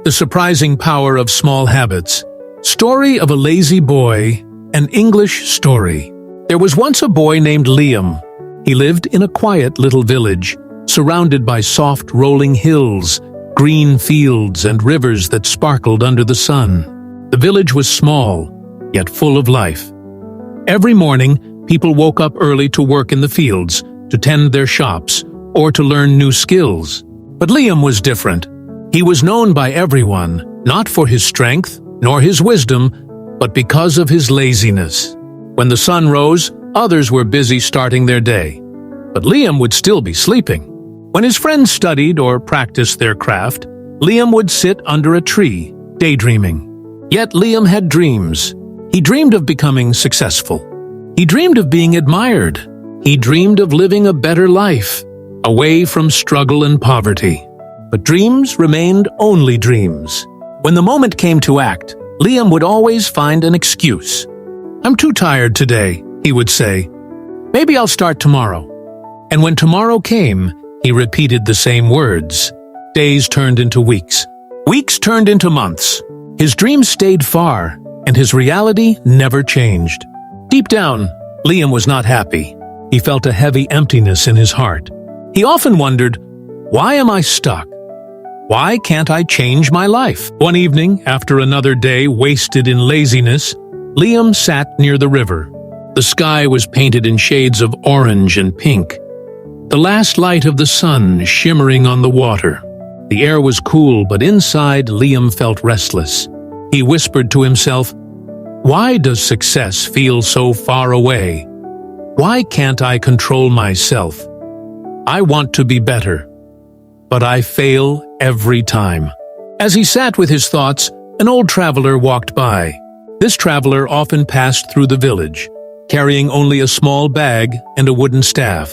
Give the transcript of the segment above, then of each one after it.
The Surprising Power of Small Habits. Story of a Lazy Boy, an English story. There was once a boy named Liam. He lived in a quiet little village, surrounded by soft rolling hills, green fields, and rivers that sparkled under the sun. The village was small, yet full of life. Every morning, people woke up early to work in the fields, to tend their shops, or to learn new skills. But Liam was different. He was known by everyone, not for his strength, nor his wisdom, but because of his laziness. When the sun rose, others were busy starting their day. But Liam would still be sleeping. When his friends studied or practiced their craft, Liam would sit under a tree, daydreaming. Yet Liam had dreams. He dreamed of becoming successful. He dreamed of being admired. He dreamed of living a better life, away from struggle and poverty. But dreams remained only dreams. When the moment came to act, Liam would always find an excuse. "I'm too tired today," he would say. "Maybe I'll start tomorrow." And when tomorrow came, he repeated the same words. Days turned into weeks. Weeks turned into months. His dreams stayed far, and his reality never changed. Deep down, Liam was not happy. He felt a heavy emptiness in his heart. He often wondered, "Why am I stuck? Why can't I change my life?" One evening, after another day wasted in laziness, Liam sat near the river. The sky was painted in shades of orange and pink, the last light of the sun shimmering on the water. The air was cool, but inside Liam felt restless. He whispered to himself, "Why does success feel so far away? Why can't I control myself? I want to be better, but I fail every time." As he sat with his thoughts, an old traveler walked by. This traveler often passed through the village, carrying only a small bag and a wooden staff.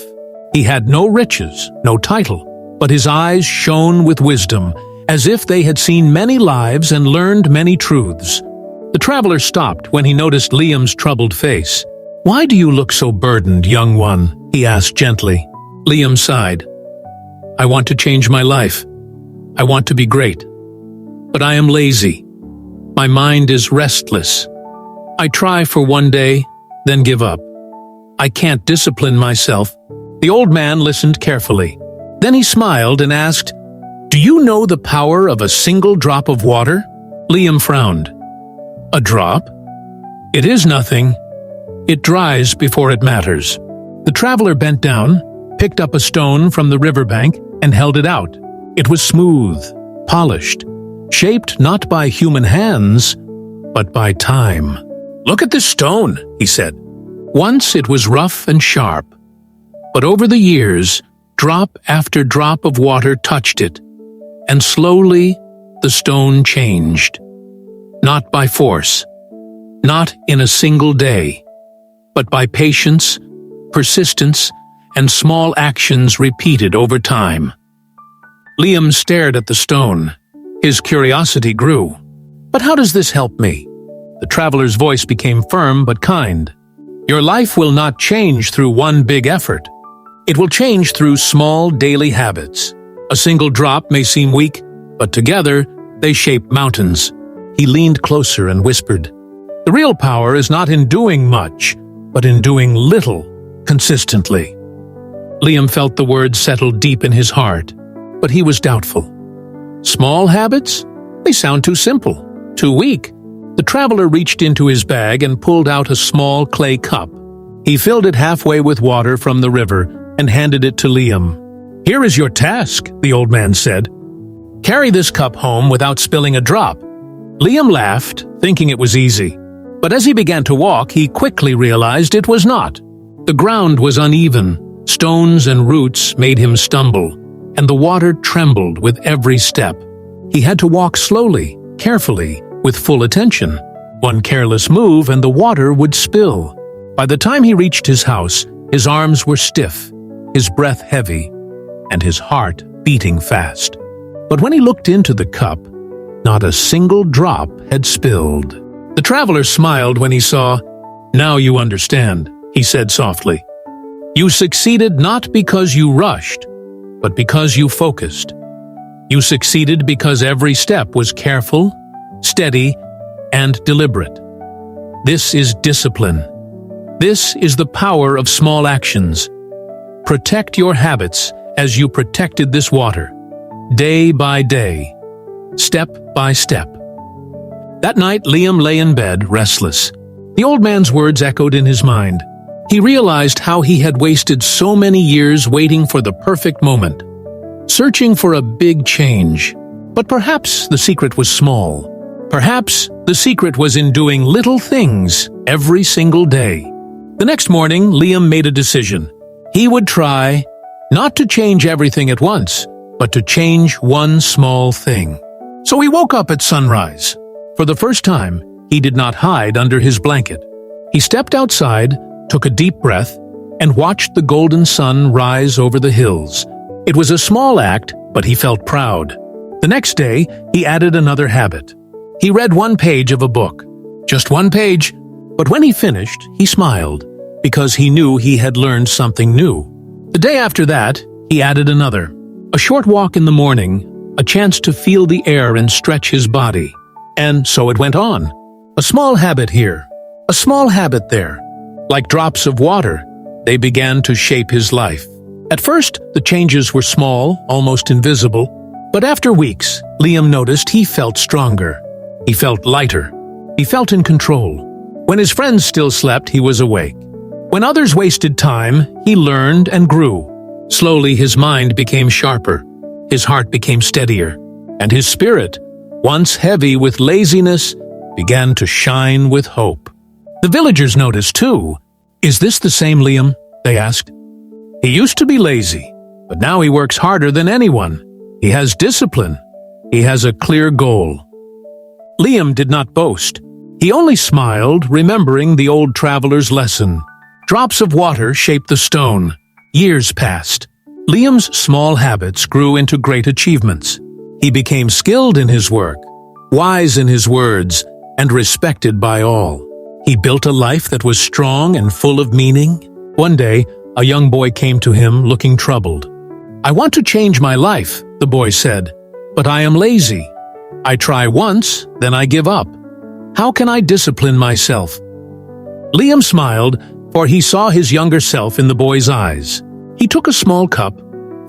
He had no riches, no title, but his eyes shone with wisdom, as if they had seen many lives and learned many truths. The traveler stopped when he noticed Liam's troubled face. "Why do you look so burdened, young one?" he asked gently. Liam sighed. "I want to change my life. I want to be great. But I am lazy. My mind is restless. I try for one day, then give up. I can't discipline myself." The old man listened carefully. Then he smiled and asked, "Do you know the power of a single drop of water?" Liam frowned. "A drop? It is nothing. It dries before it matters." The traveler bent down, picked up a stone from the riverbank, and held it out. It was smooth, polished, shaped not by human hands, but by time. "Look at this stone," he said. "Once it was rough and sharp, but over the years, drop after drop of water touched it, and slowly the stone changed. Not by force, not in a single day, but by patience, persistence, and small actions repeated over time." Liam stared at the stone. His curiosity grew. "But how does this help me?" The traveler's voice became firm but kind. "Your life will not change through one big effort. It will change through small daily habits. A single drop may seem weak, but together they shape mountains." He leaned closer and whispered, "The real power is not in doing much, but in doing little consistently." Liam felt the words settle deep in his heart, but he was doubtful. Small habits? They sound too simple, too weak. The traveler reached into his bag and pulled out a small clay cup. He filled it halfway with water from the river and handed it to Liam. "Here is your task," the old man said. "Carry this cup home without spilling a drop." Liam laughed, thinking it was easy. But as he began to walk, he quickly realized it was not. The ground was uneven. Stones and roots made him stumble, and the water trembled with every step. He had to walk slowly, carefully, with full attention. One careless move and the water would spill. By the time he reached his house, his arms were stiff, his breath heavy, and his heart beating fast. But when he looked into the cup, not a single drop had spilled. The traveler smiled when he saw, "Now you understand," he said softly. "You succeeded not because you rushed, but because you focused. You succeeded because every step was careful, steady, and deliberate. This is discipline. This is the power of small actions. Protect your habits as you protected this water, day by day, step by step. That night, Liam lay in bed, restless. The old man's words echoed in his mind. He realized how he had wasted so many years waiting for the perfect moment, searching for a big change. But perhaps the secret was small. Perhaps the secret was in doing little things every single day. The next morning, Liam made a decision. He would try not to change everything at once, but to change one small thing. So he woke up at sunrise. For the first time, he did not hide under his blanket. He stepped outside, took a deep breath, and watched the golden sun rise over the hills. It was a small act, but he felt proud. The next day, he added another habit. He read one page of a book. Just one page. But when he finished, he smiled, because he knew he had learned something new. The day after that, he added another. A short walk in the morning, a chance to feel the air and stretch his body. And so it went on. A small habit here, a small habit there. Like drops of water, they began to shape his life. At first, the changes were small, almost invisible. But after weeks, Liam noticed he felt stronger. He felt lighter. He felt in control. When his friends still slept, he was awake. When others wasted time, he learned and grew. Slowly, his mind became sharper. His heart became steadier. And his spirit, once heavy with laziness, began to shine with hope. The villagers noticed too. "Is this the same Liam?" they asked. "He used to be lazy, but now he works harder than anyone. He has discipline. He has a clear goal." Liam did not boast. He only smiled, remembering the old traveler's lesson. Drops of water shaped the stone. Years passed. Liam's small habits grew into great achievements. He became skilled in his work, wise in his words, and respected by all. He built a life that was strong and full of meaning. One day, a young boy came to him looking troubled. "I want to change my life," the boy said, "but I am lazy. I try once, then I give up. How can I discipline myself?" Liam smiled, for he saw his younger self in the boy's eyes. He took a small cup,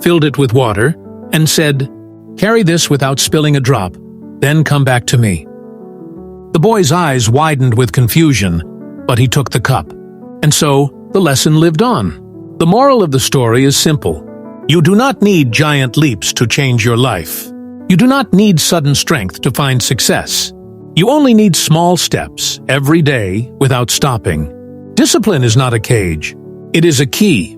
filled it with water, and said, "Carry this without spilling a drop, then come back to me." The boy's eyes widened with confusion, but he took the cup. And so, the lesson lived on. The moral of the story is simple. You do not need giant leaps to change your life. You do not need sudden strength to find success. You only need small steps every day without stopping. Discipline is not a cage. It is a key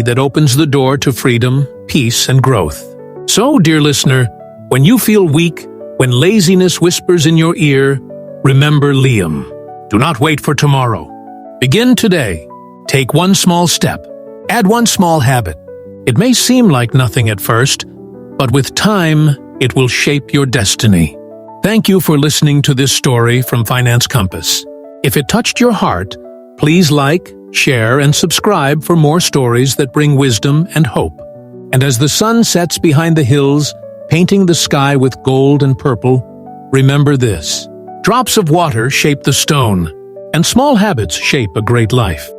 that opens the door to freedom, peace, and growth. So, dear listener, when you feel weak, when laziness whispers in your ear, remember Liam. Do not wait for tomorrow. Begin today. Take one small step. Add one small habit. It may seem like nothing at first, but with time, it will shape your destiny. Thank you for listening to this story from Finance Compass. If it touched your heart, please like, share, and subscribe for more stories that bring wisdom and hope. And as the sun sets behind the hills, painting the sky with gold and purple, remember this: drops of water shape the stone, and small habits shape a great life.